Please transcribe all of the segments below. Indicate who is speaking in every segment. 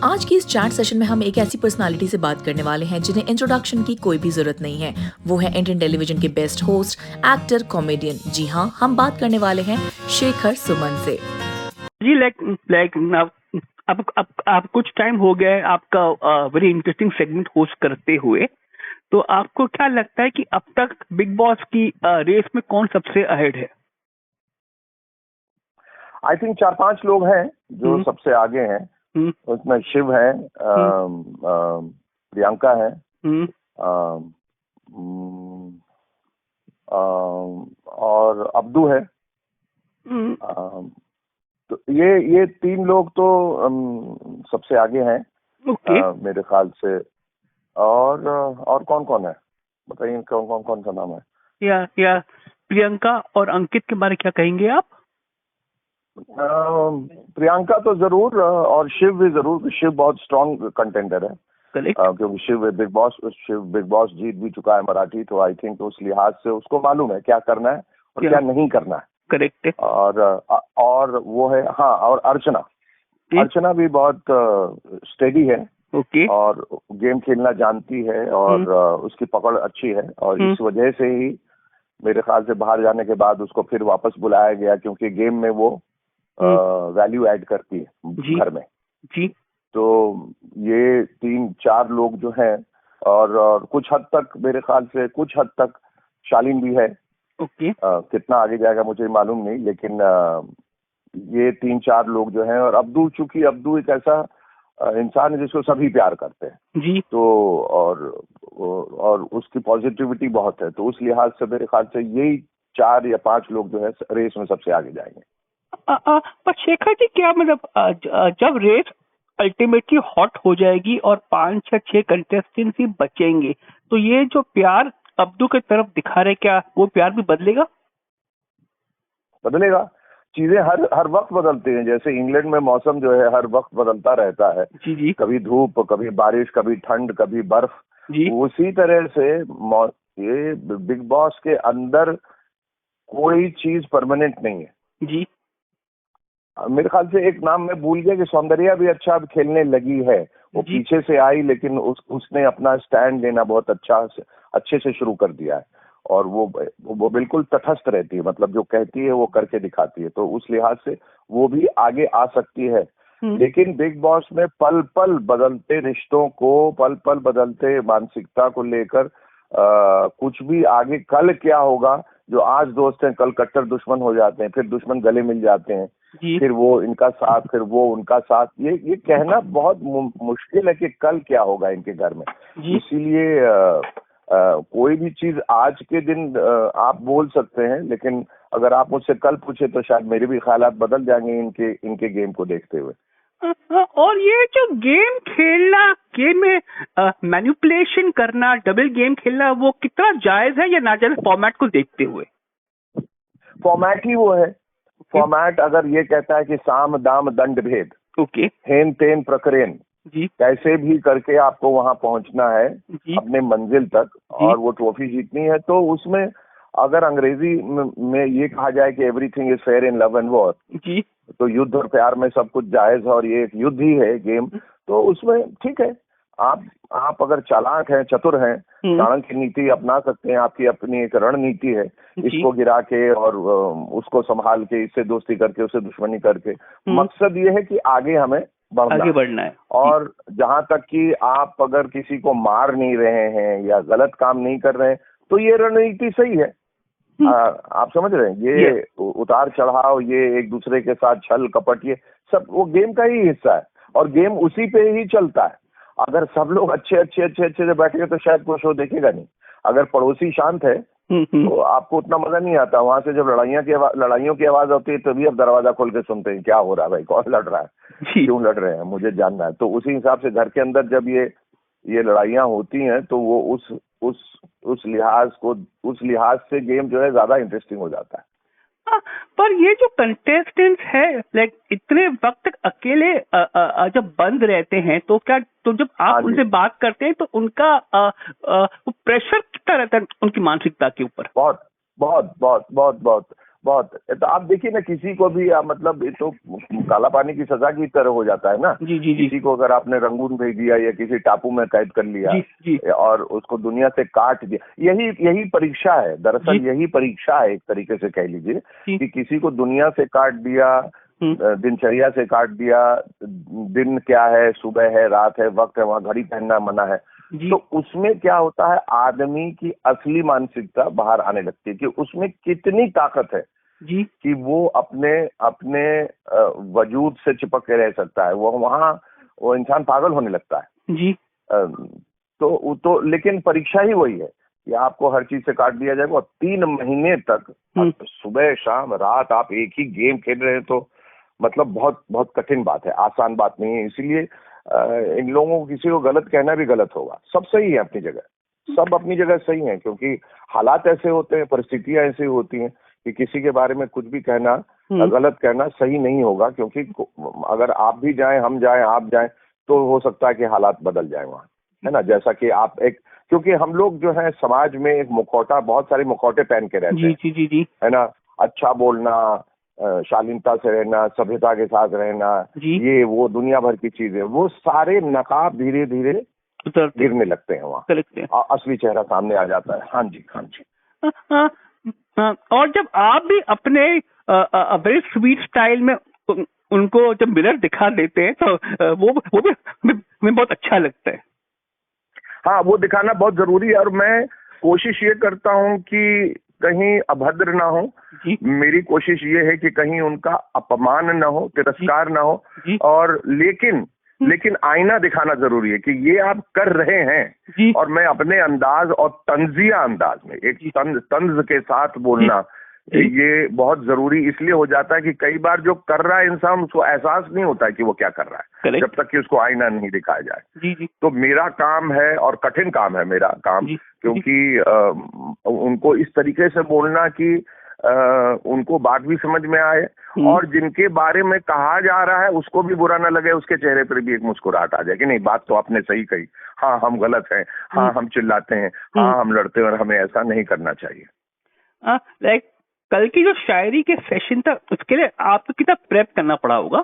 Speaker 1: आज की इस चैट सेशन में हम एक ऐसी पर्सनालिटी से बात करने वाले हैं जिन्हें इंट्रोडक्शन की कोई भी जरूरत नहीं है। वो है इंडियन टेलीविजन के बेस्ट होस्ट, एक्टर, कॉमेडियन। जी हाँ, हम बात करने वाले हैं शेखर सुमन से।
Speaker 2: जी लाइक अब कुछ टाइम हो गया है आपका वेरी इंटरेस्टिंग सेगमेंट होस्ट करते हुए। तो आपको क्या लगता है कि अब तक बिग बॉस की रेस में कौन सबसे अहेड है?
Speaker 3: आई थिंक 4-5 लोग हैं जो सबसे आगे हैं। उसमें शिव है, प्रियंका है, और अब्दू है। तो ये 3 लोग तो सबसे आगे हैं। मेरे ख्याल से। और कौन है, बताइए कौन सा नाम है?
Speaker 2: या प्रियंका और अंकित के बारे में क्या कहेंगे आप?
Speaker 3: प्रियंका तो जरूर, और शिव भी जरूर। शिव बहुत स्ट्रॉन्ग कंटेंडर है, क्योंकि शिव बिग बॉस जीत भी चुका है मराठी। तो आई थिंक उस लिहाज से उसको मालूम है क्या करना है और क्या नहीं करना है।
Speaker 2: करेक्ट है।
Speaker 3: और वो है, हाँ, और अर्चना भी बहुत स्टेडी है। और गेम खेलना जानती है, और उसकी पकड़ अच्छी है। और इस वजह से ही मेरे ख्याल से बाहर जाने के बाद उसको फिर वापस बुलाया गया, क्योंकि गेम में वो वैल्यू ऐड करती है घर में।
Speaker 2: जी।
Speaker 3: तो ये 3-4 लोग जो हैं, और कुछ हद तक मेरे ख्याल से शालीन भी है। कितना आगे जाएगा मुझे मालूम नहीं, लेकिन ये 3-4 लोग जो हैं। और चूंकि अब्दू एक ऐसा इंसान है जिसको सभी प्यार करते हैं
Speaker 2: जी।
Speaker 3: तो और उसकी पॉजिटिविटी बहुत है। तो उस लिहाज से मेरे ख्याल से यही 4 या 5 लोग जो है रेस में सबसे आगे जाएंगे।
Speaker 2: पर शेखर जी, क्या मतलब जब रेस अल्टीमेटली हॉट हो जाएगी और 5 या 6 कंटेस्टेंट ही बचेंगे, तो ये जो प्यार अब्दू की तरफ दिखा रहे, क्या वो प्यार भी बदलेगा?
Speaker 3: चीजें हर वक्त बदलती हैं। जैसे इंग्लैंड में मौसम जो है हर वक्त बदलता रहता है।
Speaker 2: जी।
Speaker 3: कभी धूप, कभी बारिश, कभी ठंड, कभी बर्फ। उसी तरह से ये बिग बॉस के अंदर कोई चीज परमानेंट नहीं है।
Speaker 2: जी।
Speaker 3: मेरे ख्याल से एक नाम मैं भूल गया कि सौंदर्या भी अच्छा अब खेलने लगी है। वो पीछे से आई, लेकिन उसने अपना स्टैंड लेना बहुत अच्छे से शुरू कर दिया है। और वो बिल्कुल तटस्थ रहती है, मतलब जो कहती है वो करके दिखाती है। तो उस लिहाज से वो भी आगे आ सकती है। लेकिन बिग बॉस में पल पल बदलते रिश्तों को, पल पल बदलते मानसिकता को लेकर कुछ भी आगे कल क्या होगा, जो आज दोस्त हैं कल कट्टर दुश्मन हो जाते हैं, फिर दुश्मन गले मिल जाते हैं, फिर वो इनका साथ, फिर वो उनका साथ। ये कहना बहुत मुश्किल है कि कल क्या होगा इनके घर में। इसीलिए कोई भी चीज आज के दिन आप बोल सकते हैं, लेकिन अगर आप मुझसे कल पूछे तो शायद मेरे भी ख्यालात बदल जाएंगे इनके गेम को देखते हुए।
Speaker 2: और ये जो गेम खेलना, गेम में मैनिपुलेशन करना, डबल गेम खेलना, वो कितना जायज है या नाजायज फॉर्मेट को देखते हुए?
Speaker 3: फॉर्मेट ही वो है। फॉर्मेट अगर ये कहता है कि साम दाम दंड भेद, हेन तेन प्रकरेन, कैसे भी करके आपको वहां पहुंचना है अपने मंजिल तक, और वो ट्रॉफी जीतनी है, तो उसमें अगर अंग्रेजी में ये कहा जाए कि everything is fair in love and war, तो युद्ध और प्यार में सब कुछ जायज है, और ये एक युद्ध ही है गेम। तो उसमें ठीक है, आप अगर चालाक हैं, चतुर हैं, चाणक्य नीति अपना सकते हैं। आपकी अपनी एक रणनीति है, इसको गिरा के और उसको संभाल के, इससे दोस्ती करके उससे दुश्मनी करके। मकसद ये है कि आगे हमें बढ़ना है। और जहां तक कि आप अगर किसी को मार नहीं रहे हैं या गलत काम नहीं कर रहे हैं, तो ये रणनीति सही है। आप समझ रहे हैं, ये उतार चढ़ाव, ये एक दूसरे के साथ छल कपट, ये सब वो गेम का ही हिस्सा है, और गेम उसी पे ही चलता है। अगर सब लोग अच्छे से बैठेंगे तो शायद कोई शो देखेगा नहीं। अगर पड़ोसी शांत है तो आपको उतना मजा नहीं आता। वहां से जब लड़ाइयों की आवाज होती है, तभी आप दरवाजा खोल के सुनते हैं क्या हो रहा है, भाई कौन लड़ रहा है, क्यों लड़ रहे हैं, मुझे जानना है। तो उसी हिसाब से घर के अंदर जब ये लड़ाइयाँ होती हैं, तो वो उस लिहाज से गेम जो है ज्यादा इंटरेस्टिंग हो जाता है।
Speaker 2: पर ये जो कंटेस्टेंट्स है, लाइक इतने वक्त तक अकेले जब बंद रहते हैं, तो जब आप उनसे बात करते हैं तो उनका प्रेशर कितना रहता है उनकी मानसिकता के ऊपर?
Speaker 3: बहुत। बहुत। तो आप देखिए ना, किसी को भी मतलब ये तो काला पानी की सजा की तरह हो जाता है ना।
Speaker 2: जी।
Speaker 3: किसी को अगर आपने रंगून भेज दिया या किसी टापू में कैद कर लिया
Speaker 2: जी।
Speaker 3: और उसको दुनिया से काट दिया, यही परीक्षा है दरअसल, यही परीक्षा है एक तरीके से कह लीजिए कि किसी को दुनिया से काट दिया, दिनचर्या से काट दिया। दिन क्या है, सुबह है, रात है, वक्त है, वहाँ घड़ी पहनना मना है। तो उसमें क्या होता है, आदमी की असली मानसिकता बाहर आने लगती है कि उसमें कितनी ताकत है
Speaker 2: जी
Speaker 3: कि वो अपने वजूद से चिपक के रह सकता है। वो इंसान पागल होने लगता है
Speaker 2: जी।
Speaker 3: तो लेकिन परीक्षा ही वही है कि आपको हर चीज से काट दिया जाएगा और 3 महीने तक सुबह शाम रात आप एक ही गेम खेल रहे हैं। तो मतलब बहुत बहुत कठिन बात है, आसान बात नहीं है। इसीलिए इन लोगों को किसी को गलत कहना भी गलत होगा। सब सही है अपनी जगह, सब अपनी जगह सही है, क्योंकि हालात ऐसे होते हैं, परिस्थितियां ऐसी होती हैं कि किसी के बारे में कुछ भी कहना, गलत कहना सही नहीं होगा। क्योंकि अगर आप भी जाएं, हम जाएं, आप जाएं, तो हो सकता है कि हालात बदल जाएं वहाँ, है ना। जैसा कि आप क्योंकि हम लोग जो है समाज में एक मुखौटा, बहुत सारे मुखौटे पहन के रहते हैं।
Speaker 2: जी,
Speaker 3: है ना। अच्छा बोलना, शालीनता से रहना, सभ्यता के साथ रहना, ये वो दुनिया भर की चीजें, वो सारे नकाब धीरे धीरे गिरने लगते हैं वहाँ, असली चेहरा सामने आ जाता है। हाँ जी, हाँ जी।
Speaker 2: और जब आप भी अपने वेरी स्वीट स्टाइल में उनको जब मिरर दिखा देते हैं तो वो भी हमें बहुत अच्छा लगता है।
Speaker 3: हाँ, वो दिखाना बहुत जरूरी है और मैं कोशिश ये करता हूँ कि कहीं अभद्र ना हो। मेरी कोशिश ये है कि कहीं उनका अपमान ना हो, तिरस्कार ना हो। और लेकिन आईना दिखाना जरूरी है कि ये आप कर रहे हैं। और मैं अपने अंदाज और तंजिया अंदाज में एक तंज के साथ बोलना, ये बहुत जरूरी इसलिए हो जाता है कि कई बार जो कर रहा है इंसान, उसको एहसास नहीं होता है कि वो क्या कर रहा है, जब तक कि उसको आईना नहीं दिखाया जाए। तो मेरा काम है, और कठिन काम है मेरा काम, क्योंकि उनको इस तरीके से बोलना कि उनको बात भी समझ में आए और जिनके बारे में कहा जा रहा है उसको भी बुरा ना लगे, उसके चेहरे पर भी एक मुस्कुराहट आ जाए कि नहीं, बात तो आपने सही कही, हाँ हम गलत हैं, हाँ हम चिल्लाते हैं, हाँ हम लड़ते हैं, और हमें ऐसा नहीं करना चाहिए।
Speaker 2: कल की जो शायरी के सेशन था, उसके लिए आपको कितना प्रेप करना पड़ा होगा?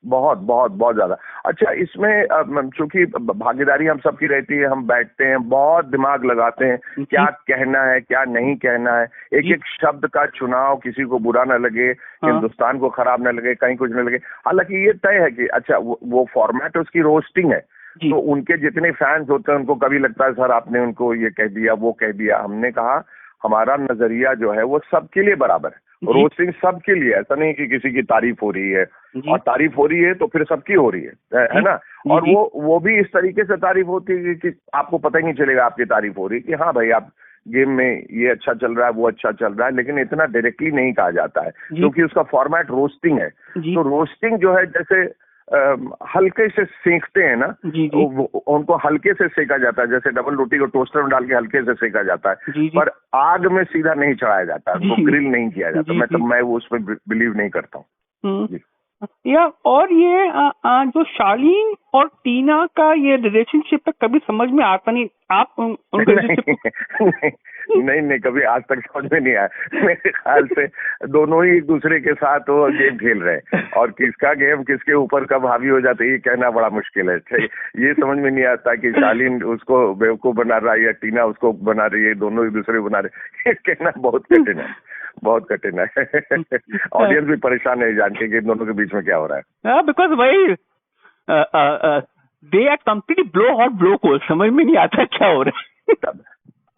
Speaker 3: बहुत बहुत बहुत ज्यादा। अच्छा, इसमें चूंकि भागीदारी हम सबकी रहती है, हम बैठते हैं, बहुत दिमाग लगाते हैं क्या कहना है, क्या नहीं कहना है, एक एक शब्द का चुनाव, किसी को बुरा ना लगे, हिंदुस्तान को खराब ना लगे, कहीं कुछ ना लगे। हालांकि ये तय है कि अच्छा वो फॉर्मेट उसकी रोस्टिंग है, तो उनके जितने फैंस होते हैं उनको कभी लगता है सर आपने उनको ये कह दिया, वो कह दिया। हमने कहा हमारा नजरिया जो है वो सबके लिए बराबर है, रोस्टिंग सबके लिए, ऐसा नहीं कि किसी की तारीफ हो रही है, और तारीफ हो रही है तो फिर सबकी हो रही है ना। और वो भी इस तरीके से तारीफ होती है कि आपको पता ही नहीं चलेगा आपकी तारीफ हो रही है, कि हाँ भाई आप गेम में ये अच्छा चल रहा है, वो अच्छा चल रहा है, लेकिन इतना डायरेक्टली नहीं कहा जाता है क्योंकि उसका फॉर्मेट रोस्टिंग है। तो रोस्टिंग जो है जैसे हल्के से सेकते हैं ना, उनको हल्के से सेका जाता है, जैसे डबल रोटी को टोस्टर में डाल के हल्के से सेका जाता है, पर आग में सीधा नहीं चढ़ाया जाता, उनको ग्रिल नहीं किया जाता। मैं वो उसमें बिलीव नहीं करता हूँ।
Speaker 2: या और ये जो शालीन और टीना का ये रिलेशनशिप है, कभी समझ में आता नहीं आप उनका
Speaker 3: नहीं, कभी आज तक समझ में नहीं आया। मेरे ख्याल से दोनों ही एक दूसरे के साथ वो गेम खेल रहे हैं, और किसका गेम किसके ऊपर कब हावी हो जाता है ये कहना बड़ा मुश्किल है। ये समझ में नहीं आता कि शालीन उसको बेवकूफ बना रहा है या टीना उसको बना रही है, दोनों एक दूसरे को बना रहे, ये कहना बहुत कठिन है, बहुत कठिन है। ऑडियंस भी परेशान है जान के कि दोनों के बीच में क्या हो रहा है।
Speaker 2: बिकॉज वही they are completely blow hot blow cold, समझ में नहीं आता क्या हो रहा है।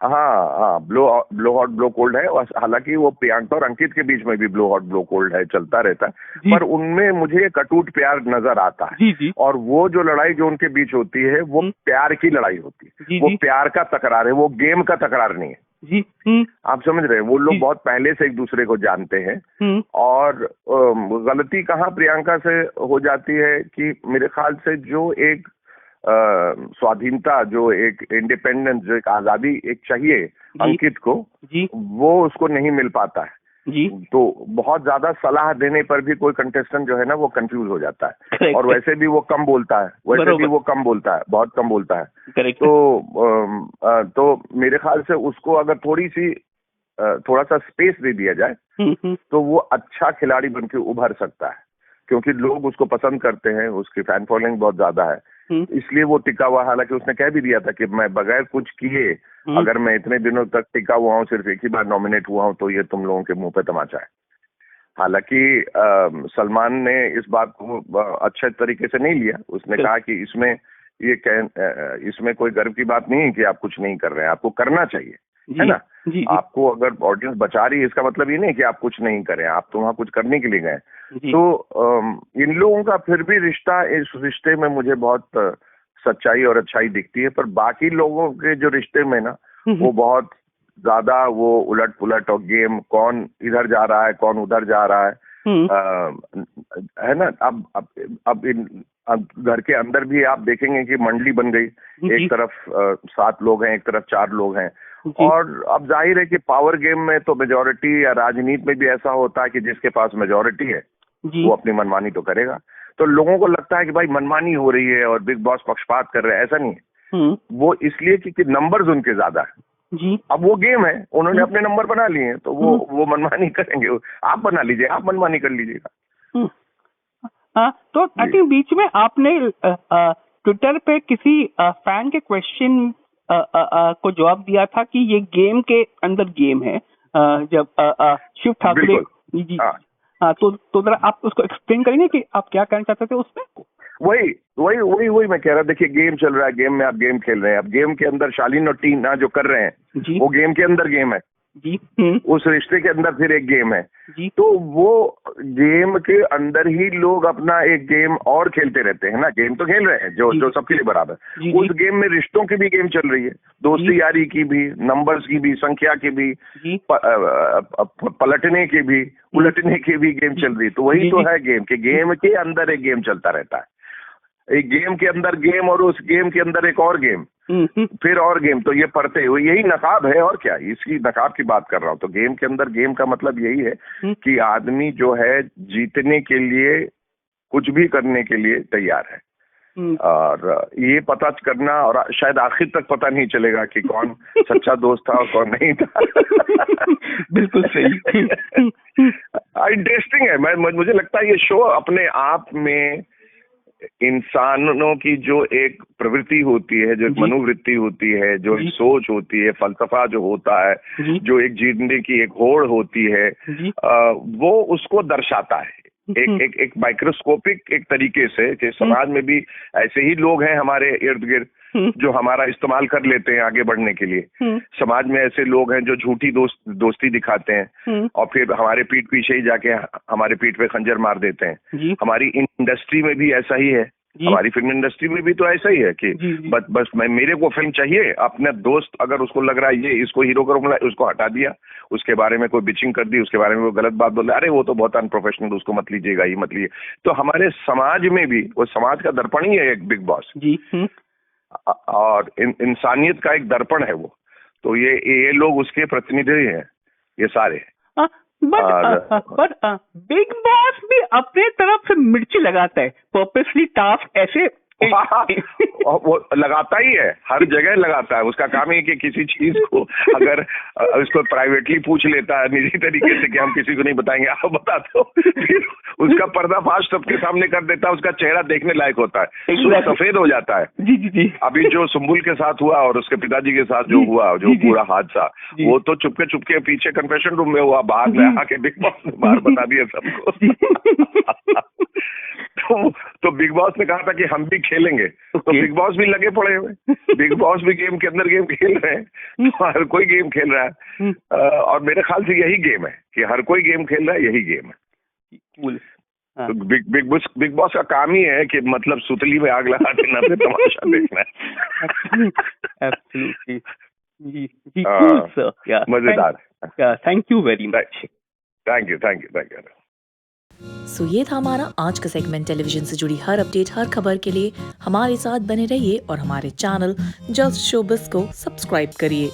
Speaker 3: हाँ, ब्लो हॉट ब्लो कोल्ड है। और हालांकि वो प्रियंका और अंकित के बीच में भी ब्लो हॉट ब्लो कोल्ड है, चलता रहता है, पर उनमें मुझे एक अटूट प्यार नजर आता है। और वो जो लड़ाई जो उनके बीच होती है वो प्यार की लड़ाई होती है, वो प्यार का तकरार है, वो गेम का तकरार नहीं है। आप समझ रहे हैं, वो लोग बहुत पहले से एक दूसरे को जानते हैं। और गलती कहाँ प्रियंका से हो जाती है कि मेरे ख्याल से जो एक स्वाधीनता, जो एक इंडिपेंडेंस, जो एक आजादी एक चाहिए अंकित को, वो उसको नहीं मिल पाता है। तो बहुत ज्यादा सलाह देने पर भी कोई कंटेस्टेंट जो है ना वो कंफ्यूज हो जाता है, और वैसे भी वो कम बोलता है, बहुत कम बोलता है। तो मेरे ख्याल से उसको अगर थोड़ी सी थोड़ा सा स्पेस दे दिया जाए तो वो अच्छा खिलाड़ी बन के उभर सकता है, क्योंकि लोग उसको पसंद करते हैं, उसकी फैन फॉलोइंग बहुत ज्यादा है, इसलिए वो टिका हुआ। हालांकि उसने कह भी दिया था कि मैं बगैर कुछ किए अगर मैं इतने दिनों तक टिका हुआ हूँ, सिर्फ एक ही बार नॉमिनेट हुआ हूँ, तो ये तुम लोगों के मुंह पे तमाचा है। हालांकि सलमान ने इस बात को अच्छे तरीके से नहीं लिया। उसने कहा कि इसमें कोई गर्व की बात नहीं है कि आप कुछ नहीं कर रहे हैं, आपको करना चाहिए, है ना। आपको अगर ऑडियंस बचा रही है, इसका मतलब ये नहीं कि आप कुछ नहीं करें, आप तो वहाँ कुछ करने के लिए गए। तो इन लोगों का फिर भी रिश्ता, इस रिश्ते में मुझे बहुत सच्चाई और अच्छाई दिखती है, पर बाकी लोगों के जो रिश्ते में ना वो बहुत ज्यादा वो उलट पुलट और गेम, कौन इधर जा रहा है कौन उधर जा रहा है, है ना। अब घर के अंदर भी आप देखेंगे कि मंडली बन गई, एक तरफ 7 लोग हैं, एक तरफ 4 लोग हैं, और अब जाहिर है कि पावर गेम में तो मेजॉरिटी, या राजनीति में भी ऐसा होता है कि जिसके पास मेजॉरिटी है वो अपनी मनमानी तो करेगा। तो लोगों को लगता है कि भाई मनमानी हो रही है और बिग बॉस पक्षपात कर रहे हैं, ऐसा नहीं है। वो इसलिए कि नंबर्स उनके ज्यादा है जी। अब वो गेम है, उन्होंने अपने नंबर बना लिए हैं, तो वो मनमानी करेंगे। आप बना लीजिए, आप मनमानी कर लीजिएगा।
Speaker 2: तो आई थिंक बीच में आपने ट्विटर पे किसी फैन के क्वेश्चन को जवाब दिया था कि ये गेम के अंदर गेम है, जब शिव ठाकरे जी। हाँ, तो जरा आप उसको एक्सप्लेन करेंगे कि आप क्या कहना चाहते थे उसमें?
Speaker 3: वही मैं कह रहा। देखिए, गेम चल रहा है, गेम में आप गेम खेल रहे हैं। अब गेम के अंदर शालीन और टीना जो कर रहे हैं वो गेम के अंदर गेम है जी। उस रिश्ते के अंदर फिर एक गेम है जी। तो वो गेम के अंदर ही लोग अपना एक गेम और खेलते रहते हैं ना। गेम तो खेल रहे हैं जो सबके लिए बराबर। उस गेम में रिश्तों की भी गेम चल रही है, दोस्ती यारी की भी, नंबर्स की भी, संख्या की भी, पलटने की भी, उलटने की भी गेम चल रही है। तो वही तो है गेम, के गेम के अंदर एक गेम चलता रहता है। एक गेम के अंदर गेम, और उस गेम के अंदर एक और गेम, फिर और गेम। तो ये पढ़ते हुए यही नकाब है, और क्या, इसकी नकाब की बात कर रहा हूँ। तो गेम के अंदर गेम का मतलब यही है कि आदमी जो है जीतने के लिए कुछ भी करने के लिए तैयार है। और ये पता करना, और शायद आखिर तक पता नहीं चलेगा कि कौन सच्चा दोस्त था और कौन नहीं था।
Speaker 2: बिल्कुल सही।
Speaker 3: इंटरेस्टिंग है। मुझे लगता है ये शो अपने आप में इंसानों की जो एक प्रवृत्ति होती है, जो एक मनोवृत्ति होती है, जो एक सोच होती है, फलसफा जो होता है, जो एक जीतने की एक होड़ होती है, वो उसको दर्शाता है एक माइक्रोस्कोपिक एक तरीके से, कि समाज में भी ऐसे ही लोग हैं हमारे इर्द गिर्द जो हमारा इस्तेमाल कर लेते हैं आगे बढ़ने के लिए। समाज में ऐसे लोग हैं जो झूठी दोस्ती दिखाते हैं और फिर हमारे पीठ पीछे ही जाके हमारे पीठ पे खंजर मार देते हैं। हमारी इंडस्ट्री में भी ऐसा ही है, हमारी फिल्म इंडस्ट्री में भी तो ऐसा ही है कि बस मेरे को फिल्म चाहिए, अपने दोस्त अगर उसको लग रहा है ये इसको हीरो करूंगा, उसको हटा दिया, उसके बारे में कोई बिचिंग कर दी, उसके बारे में वो गलत बात बोल, अरे वो तो बहुत अनप्रोफेशनल, उसको मत लीजिएगा, ये मत लीजिए। तो हमारे समाज में भी वो समाज का दर्पण ही है एक बिग बॉस जी। और इंसानियत का एक दर्पण है वो। तो ये लोग उसके प्रतिनिधि हैं, ये सारे।
Speaker 2: बट बिग बॉस भी अपने तरफ से मिर्ची लगाता है, पर्पसली टास्क ऐसे
Speaker 3: वो लगाता ही है, हर जगह लगाता है। उसका काम है कि किसी चीज को अगर उसको प्राइवेटली पूछ लेता है निजी तरीके से कि हम किसी को नहीं बताएंगे, आप बता दो, फिर उसका पर्दाफाश सबके सामने कर देता है। उसका चेहरा देखने लायक होता है, सफेद हो जाता है। जी। अभी जो सुम्बुल के साथ हुआ और उसके पिताजी के साथ जो हुआ, जो पूरा हादसा, वो तो चुपके पीछे कन्फेशन रूम में हुआ, बाहर में आके बिग बॉस ने बाहर बता दिया सबको। तो बिग बॉस ने कहा था कि हम भी खेलेंगे, तो बिग बॉस भी लगे पड़े हुए, बिग बॉस भी गेम के अंदर गेम खेल रहे हैं, तो हर कोई गेम खेल रहा है। और मेरे ख्याल से यही गेम है कि हर कोई गेम खेल रहा है, यही गेम है। तो बिग बॉस का काम ही है कि मतलब सुतली में आग लगा देना, फिर तमाशा देखना है।
Speaker 2: मजेदार। Thank you very much.
Speaker 3: Thank you.
Speaker 1: So ये था हमारा आज का सेगमेंट। टेलीविजन से जुड़ी हर अपडेट, हर खबर के लिए हमारे साथ बने रहिए और हमारे चैनल जस्ट शोबिज को सब्सक्राइब करिए।